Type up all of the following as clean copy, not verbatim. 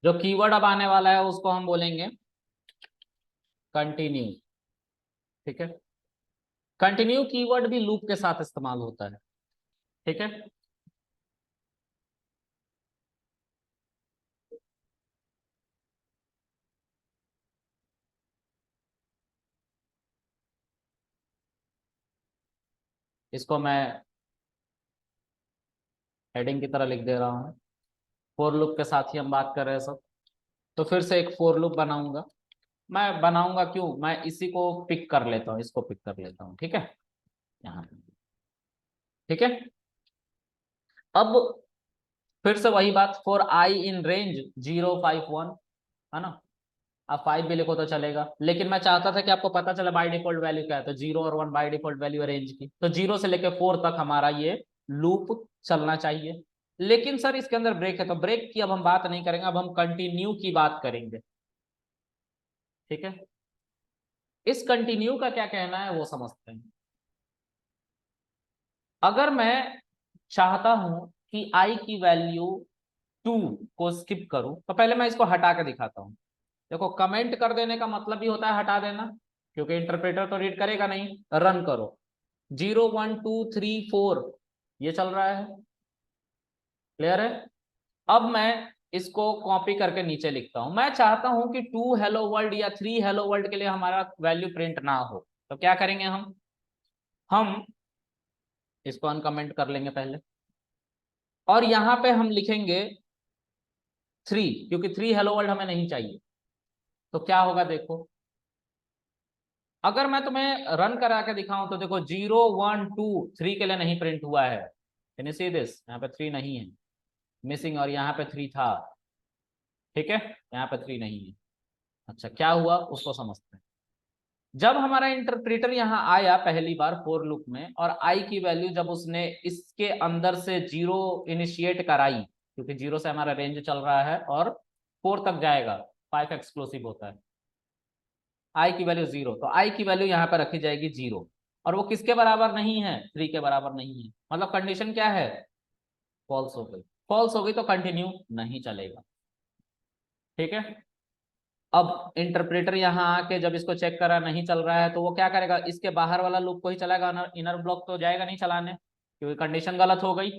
जो कीवर्ड अब आने वाला है उसको हम बोलेंगे कंटिन्यू। ठीक है, कंटिन्यू कीवर्ड भी लूप के साथ इस्तेमाल होता है। ठीक है, इसको मैं हेडिंग की तरह लिख दे रहा हूं, फोर लूप के साथ ही हम बात कर रहे हैं सब। तो फिर से एक फोर लूप बनाऊंगा। मैं बनाऊंगा क्यों, मैं इसी को पिक कर लेता हूँ, इसको पिक कर लेता हूँ। ठीक है, यहाँ पे। ठीक है, अब फिर से वही बात, फॉर आई इन रेंज 0 5 1, है ना। आप 5 भी लिखो तो चलेगा, लेकिन मैं चाहता था कि आपको पता चले बाय डिफॉल्ट वैल्यू क्या है। तो 0 और 1 बाय डिफॉल्ट वैल्यू है रेंज की, तो 0 से लेकर 4 तक हमारा ये लूप चलना चाहिए। लेकिन सर इसके अंदर ब्रेक है, तो ब्रेक की अब हम बात नहीं करेंगे, अब हम कंटिन्यू की बात करेंगे। ठीक है, इस कंटिन्यू का क्या कहना है वो समझते हैं। अगर मैं चाहता हूं कि आई की वैल्यू 2 को स्किप करूं, तो पहले मैं इसको हटा के दिखाता हूं। देखो, कमेंट कर देने का मतलब ही होता है हटा देना, क्योंकि इंटरप्रेटर तो रीड करेगा नहीं। रन करो, 0 1 2 3 4 ये चल रहा है। क्लियर है। अब मैं इसको कॉपी करके नीचे लिखता हूं। मैं चाहता हूं कि 2 हेलो वर्ल्ड या 3 हेलो वर्ल्ड के लिए हमारा वैल्यू प्रिंट ना हो, तो क्या करेंगे हम इसको अनकमेंट कर लेंगे पहले, और यहां पे हम लिखेंगे 3, क्योंकि 3 हेलो वर्ल्ड हमें नहीं चाहिए। तो क्या होगा देखो, अगर मैं तुम्हें रन करा के दिखाऊं तो देखो 0 1 2 3 के लिए नहीं प्रिंट हुआ है। कैन यू सी दिस, यहाँ पे 3 नहीं है, मिसिंग, और यहाँ पे 3 था। ठीक है, यहाँ पे 3 नहीं है। अच्छा, क्या हुआ उसको समझते हैं। जब हमारा इंटरप्रेटर यहाँ आया पहली बार फोर लूप में, और आई की वैल्यू जब उसने इसके अंदर से 0 इनिशिएट कराई, क्योंकि 0 से हमारा रेंज चल रहा है और 4 तक जाएगा, 5 एक्सक्लूसिव होता है। आई की वैल्यू 0, तो आई की वैल्यू यहाँ पर रखी जाएगी 0, और वो किसके बराबर नहीं है, 3 के बराबर नहीं है। मतलब कंडीशन क्या है, फॉल्स हो गई। फॉल्स हो गई तो कंटिन्यू नहीं चलेगा। ठीक है, अब इंटरप्रेटर यहाँ आके जब इसको चेक करा नहीं चल रहा है, तो वो क्या करेगा, इसके बाहर वाला लूप को ही चलाएगा, इनर ब्लॉक तो जाएगा नहीं चलाने, क्योंकि कंडीशन गलत हो गई।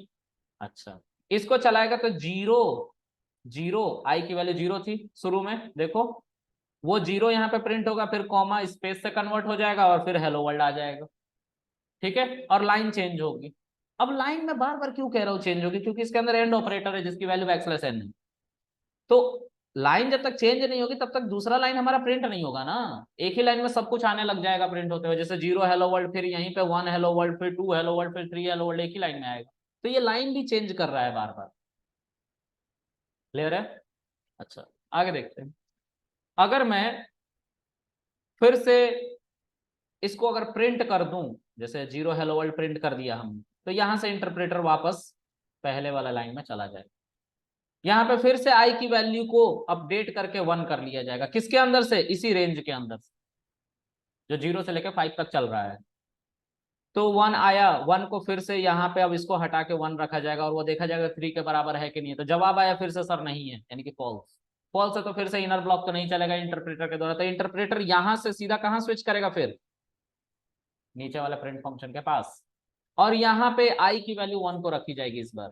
अच्छा, इसको चलाएगा तो 0 0, आई की वैल्यू 0 थी शुरू में, देखो वो 0 यहाँ पे प्रिंट होगा, फिर कॉमा स्पेस से कन्वर्ट हो जाएगा और फिर हेलो वर्ल्ड आ जाएगा। ठीक है, और लाइन चेंज होगी। अब लाइन में बार बार क्यों कह रहा हूँ चेंज होगी, क्योंकि इसके अंदर एंड ऑपरेटर है जिसकी वैल्यू बैकस्लैश एन है। तो लाइन जब तक चेंज नहीं होगी तब तक दूसरा लाइन हमारा प्रिंट नहीं होगा ना। एक ही लाइन में सब कुछ आने लग जाएगा प्रिंट होते हुए, जैसे 0 हेलो वर्ल्ड, फिर यहीं पे 1 हेलो वर्ल्ड, फिर 2 हेलो वर्ल्ड, फिर 3 हेलो वर्ल्ड, एक ही लाइन में आएगा। तो ये लाइन भी चेंज कर रहा है बार बार। क्लियर है। अच्छा, आगे देखते हैं। अगर मैं फिर से इसको अगर प्रिंट कर दूं, जैसे 0 हेलो वर्ल्ड प्रिंट कर दिया हमने, तो यहां से इंटरप्रेटर वापस पहले वाला लाइन में चला जाएगा। यहाँ पे फिर से आई की वैल्यू को अपडेट करके 1 कर लिया जाएगा, किसके अंदर से, इसी रेंज के अंदर से जो 0 से लेकर 5 तक चल रहा है। तो 1 आया, 1 को फिर से यहाँ पे अब इसको हटा के 1 रखा जाएगा, और वो देखा जाएगा 3 के बराबर है कि नहीं है। तो जवाब आया फिर से सर नहीं है, यानी कि फॉल्स। फॉल्स है तो फिर से इनर ब्लॉक तो नहीं चलेगा इंटरप्रेटर के द्वारा, तो इंटरप्रेटर यहां से सीधा कहां स्विच करेगा, फिर नीचे वाले प्रिंट फंक्शन के पास, और यहाँ पे आई की वैल्यू 1 को रखी जाएगी इस बार।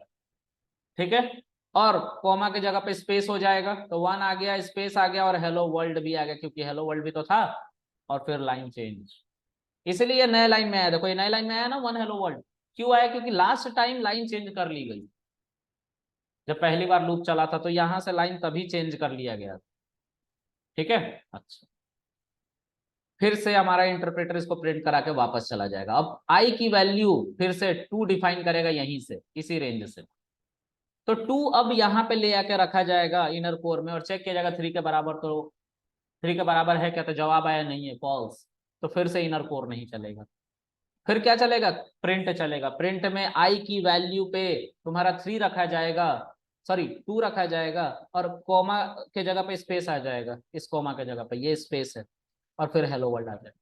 ठीक है, और कॉमा की जगह पे स्पेस हो जाएगा, तो 1 आ गया, स्पेस आ गया, और हेलो वर्ल्ड भी आ गया, क्योंकि हेलो वर्ल्ड भी तो था। और फिर लाइन चेंज, इसलिए ये नए लाइन में आया। देखो ये नए लाइन में आया ना 1 हेलो वर्ल्ड, क्यों आया, क्योंकि लास्ट टाइम लाइन चेंज कर ली गई। जब पहली बार लूप चला था तो यहां से लाइन तभी चेंज कर लिया गया। ठीक है। अच्छा, फिर से हमारा इंटरप्रेटर इसको प्रिंट करा के वापस चला जाएगा। अब आई की वैल्यू फिर से 2 डिफाइन करेगा यहीं से, इसी रेंज से। तो 2 अब यहाँ पे ले आके रखा जाएगा इनर कोर में, और चेक किया जाएगा 3 के बराबर, तो 3 के बराबर है क्या, तो जवाब आया नहीं है, फॉल्स। तो फिर से इनर कोर नहीं चलेगा, फिर क्या चलेगा, प्रिंट चलेगा। प्रिंट में आई की वैल्यू पे तुम्हारा 3 रखा जाएगा, सॉरी 2 रखा जाएगा, और कोमा के जगह पे स्पेस आ जाएगा, इस कोमा के जगह पे ये स्पेस है, और फिर हेलो वर्ल्ड आ जाएगा।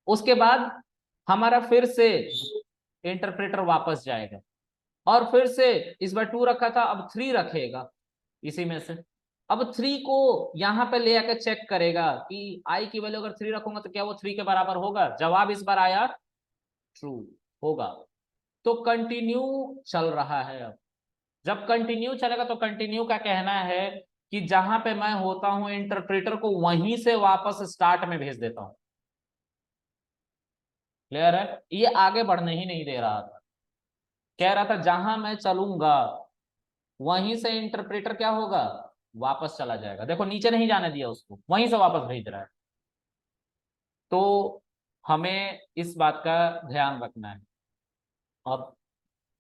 उसके बाद हमारा फिर से इंटरप्रेटर वापस जाएगा, और फिर से इस बार 2 रखा था, अब 3 रखेगा, इसी में से। अब 3 को यहाँ पे ले आकर चेक करेगा कि आई की वैल्यू अगर 3 रखूंगा तो क्या वो 3 के बराबर होगा। जवाब इस बार आया ट्रू होगा। तो कंटिन्यू चल रहा है। अब जब कंटिन्यू चलेगा तो कंटिन्यू का कहना है कि जहां पे मैं होता हूं इंटरप्रेटर को वहीं से वापस स्टार्ट में भेज देता हूं। क्लियर है? ये आगे बढ़ने ही नहीं दे रहा था, कह रहा था जहां मैं चलूंगा वहीं से इंटरप्रेटर क्या होगा, वापस चला जाएगा। देखो नीचे नहीं जाने दिया उसको, वहीं से वापस भेज रहा है। तो हमें इस बात का ध्यान रखना है। अब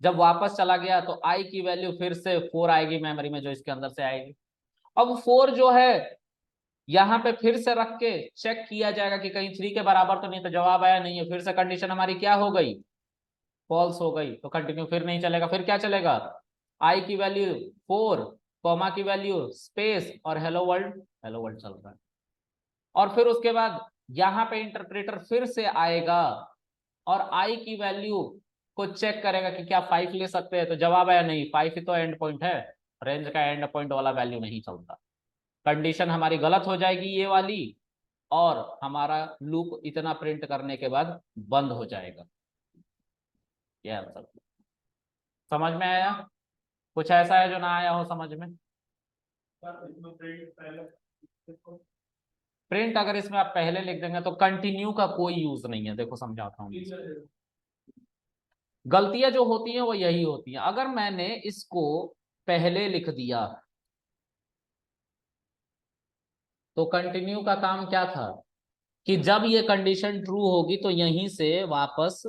जब वापस चला गया तो आई की वैल्यू फिर से 4 आएगी मेमोरी में, जो इसके अंदर से आएगी। अब 4 जो है यहाँ पे फिर से रख के चेक किया जाएगा कि कहीं 3 के बराबर तो नहीं, तो जवाब आया नहीं है। फिर से कंडीशन हमारी क्या हो गई, फॉल्स हो गई। तो कंटिन्यू फिर नहीं चलेगा, फिर क्या चलेगा, आई की वैल्यू 4, कॉमा की वैल्यू स्पेस और हेलो वर्ल्ड। हेलो वर्ल्ड चल रहा है। और फिर उसके बाद यहाँ पे इंटरप्रेटर फिर से आएगा और आई की वैल्यू को चेक करेगा कि क्या 5 ले सकते हैं। तो जवाब आया नहीं, 5 ही तो एंड पॉइंट है, रेंज का एंड पॉइंट वाला वैल्यू नहीं चलता। कंडीशन हमारी गलत हो जाएगी ये वाली, और हमारा लूप इतना प्रिंट करने के बाद बंद हो जाएगा। ये आंसर समझ में आया? कुछ ऐसा है जो ना आया हो समझ में? प्रिंट अगर इसमें आप पहले लिख देंगे तो कंटिन्यू का कोई यूज नहीं है। देखो समझाता हूँ, गलतियां जो होती हैं वो यही होती हैं। अगर मैंने इसको पहले लिख दिया तो कंटिन्यू का काम क्या था कि जब ये कंडीशन ट्रू होगी तो यहीं से वापस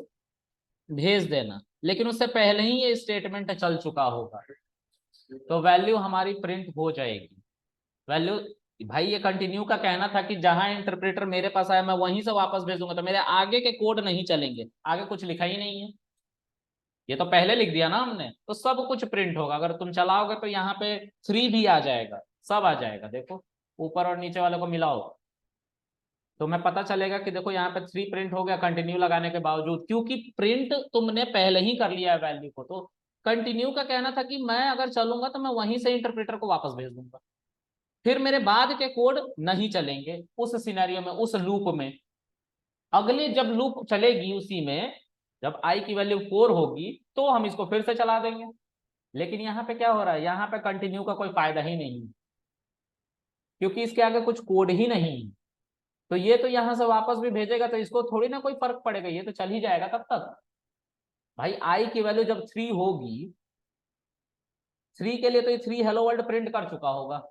भेज देना, लेकिन उससे पहले ही ये स्टेटमेंट चल चुका होगा तो वैल्यू हमारी प्रिंट हो जाएगी। वैल्यू, भाई ये कंटिन्यू का कहना था कि जहां इंटरप्रेटर मेरे पास आया मैं वहीं से वापस भेजूंगा, तो मेरे आगे के कोड नहीं चलेंगे, आगे कुछ लिखा ही नहीं है। ये तो पहले लिख दिया ना हमने, तो सब कुछ प्रिंट होगा। अगर तुम चलाओगे तो यहाँ पे 3 भी आ जाएगा, सब आ जाएगा। देखो ऊपर और नीचे वाले को मिलाओ तो मैं पता चलेगा कि देखो यहाँ पे 3 प्रिंट हो गया कंटिन्यू लगाने के बावजूद, क्योंकि प्रिंट तुमने पहले ही कर लिया है वैल्यू को। तो कंटिन्यू का कहना था कि मैं अगर चलूंगा तो मैं वहीं से इंटरप्रेटर को वापस भेज दूंगा, फिर मेरे बाद के कोड नहीं चलेंगे उस सिनेरियो में, उस लूप में। अगले जब लूप चलेगी उसी में, जब आई की वैल्यू 4 होगी तो हम इसको फिर से चला देंगे। लेकिन यहाँ पे क्या हो रहा है, यहाँ पे कंटिन्यू का कोई फायदा ही नहीं, क्योंकि इसके आगे कुछ कोड ही नहीं। तो ये तो यहाँ से वापस भी भेजेगा तो इसको थोड़ी ना कोई फर्क पड़ेगा, ये तो चल ही जाएगा तब तक। भाई आई की वैल्यू जब 3 होगी, 3 के लिए तो ये 3 हेलो वर्ल्ड प्रिंट कर चुका होगा,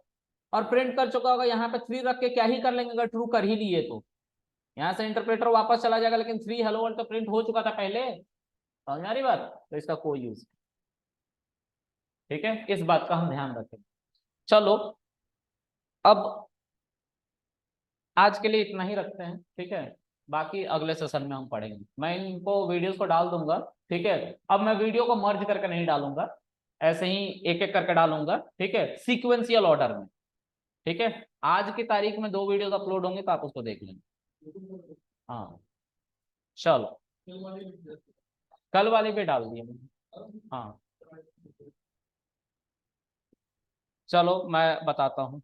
और प्रिंट कर चुका होगा यहाँ पे 3 रख के क्या ही कर लेंगे, अगर ट्रू कर ही लिए तो यहाँ से इंटरप्रेटर वापस चला जाएगा, लेकिन 3 हेलो वर्ल्ड तो प्रिंट हो चुका था पहले। समझ में आ रही बात? तो इसका कोई यूज, ठीक है, इस बात का हम ध्यान रखें। चलो अब आज के लिए इतना ही रखते हैं, ठीक है। बाकी अगले सेशन में हम पढ़ेंगे, मैं इनको वीडियोस को डाल दूंगा, ठीक है। अब मैं वीडियो को मर्ज करके नहीं डालूंगा, ऐसे ही एक एक करके डालूंगा, ठीक है, सीक्वेंशियल ऑर्डर में, ठीक है। आज की तारीख में 2 वीडियोस अपलोड होंगे तो आप उसको देख लेंगे। हाँ चलो, कल वाली भी डाल दिए मैंने। हाँ चलो मैं बताता हूँ।